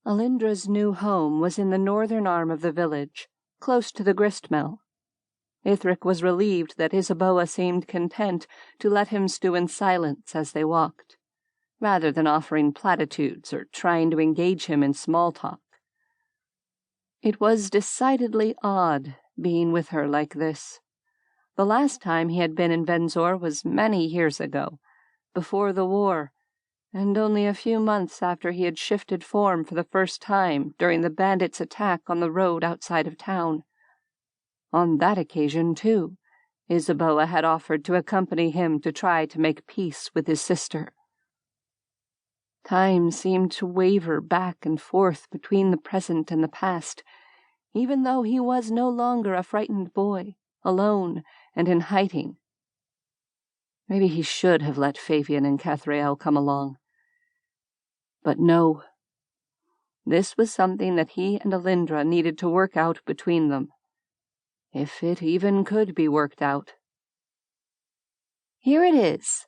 Alindra's new home was in the northern arm of the village, close to the gristmill. Ithric was relieved that Isabeau seemed content to let him stew in silence as they walked, rather than offering platitudes or trying to engage him in small talk. It was decidedly odd being with her like this. The last time he had been in Venzor was many years ago, before the war, and only a few months after he had shifted form for the first time during the bandits' attack on the road outside of town. On that occasion, too, Isabeau had offered to accompany him to try to make peace with his sister. Time seemed to waver back and forth between the present and the past, even though he was no longer a frightened boy, alone and in hiding. Maybe he should have let Favian and Kathrael come along. But no. This was something that he and Alindra needed to work out between them, if it even could be worked out. "Here it is,"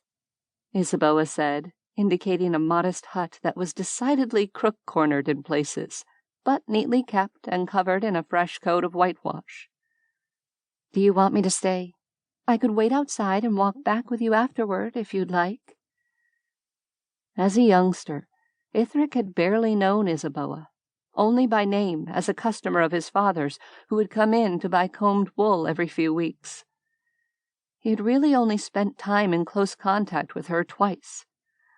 Isabeau said, indicating a modest hut that was decidedly crook-cornered in places, but neatly kept and covered in a fresh coat of whitewash. "Do you want me to stay? I could wait outside and walk back with you afterward, if you'd like." As a youngster, Ithric had barely known Isabeau, only by name as a customer of his father's who would come in to buy combed wool every few weeks. He had really only spent time in close contact with her twice,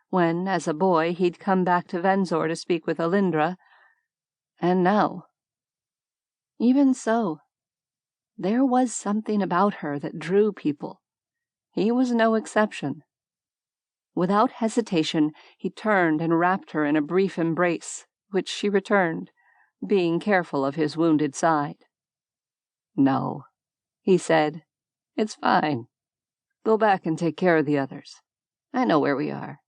when, as a boy, he'd come back to Venzor to speak with Alindra, and now. Even so, there was something about her that drew people. He was no exception. Without hesitation, he turned and wrapped her in a brief embrace, which she returned, being careful of his wounded side. "No," he said. "It's fine. Go back and take care of the others. I know where we are.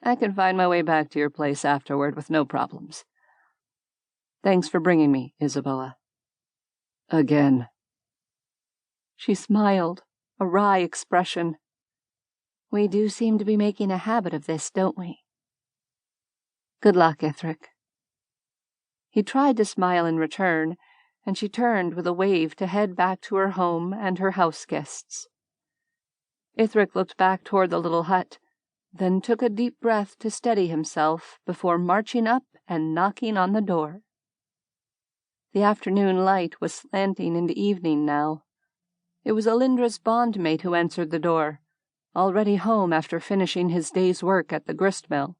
I can find my way back to your place afterward with no problems. Thanks for bringing me, Isabeau." "Again." She smiled, a wry expression. "We do seem to be making a habit of this, don't we?" "Good luck, Ithric." He tried to smile in return, and she turned with a wave to head back to her home and her house guests. Ithric looked back toward the little hut, then took a deep breath to steady himself before marching up and knocking on the door. The afternoon light was slanting into evening now. It was Alindra's bondmate who answered the door, already home after finishing his day's work at the gristmill.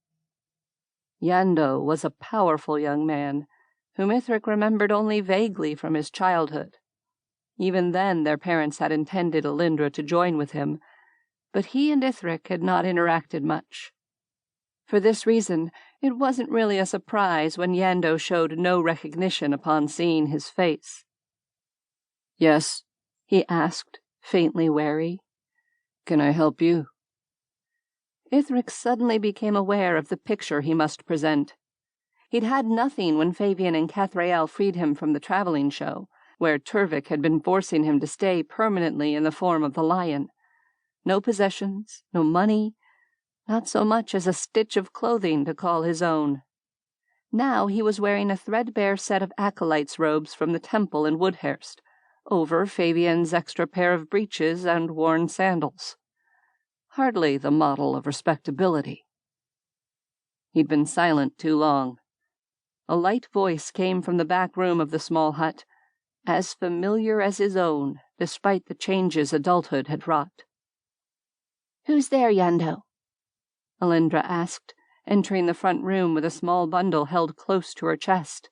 Yando was a powerful young man, whom Ithric remembered only vaguely from his childhood. Even then their parents had intended Alindra to join with him, but he and Ithric had not interacted much. For this reason, it wasn't really a surprise when Yando showed no recognition upon seeing his face. "Yes?" he asked, faintly wary. "Can I help you?" Ithric suddenly became aware of the picture he must present. He'd had nothing when Favian and Kathrael freed him from the traveling show, where Turvik had been forcing him to stay permanently in the form of the lion. No possessions, no money, not so much as a stitch of clothing to call his own. Now he was wearing a threadbare set of acolyte's robes from the temple in Woodhurst, over Favian's extra pair of breeches and worn sandals. Hardly the model of respectability. He'd been silent too long. A light voice came from the back room of the small hut, as familiar as his own, despite the changes adulthood had wrought. "Who's there, Yando?" Alindra asked, entering the front room with a small bundle held close to her chest.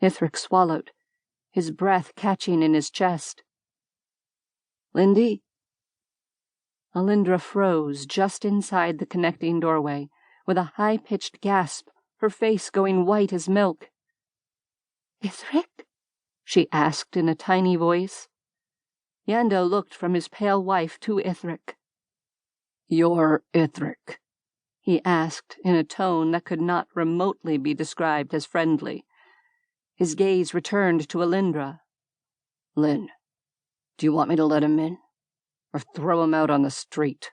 Ithric swallowed, his breath catching in his chest. "Lindy?" Alindra froze just inside the connecting doorway, with a high-pitched gasp, her face going white as milk. "Ithric?" she asked in a tiny voice. Yando looked from his pale wife to Ithric. "You're Ithric?" he asked in a tone that could not remotely be described as friendly. His gaze returned to Alindra. "Lynn, do you want me to let him in? Or throw him out on the street?"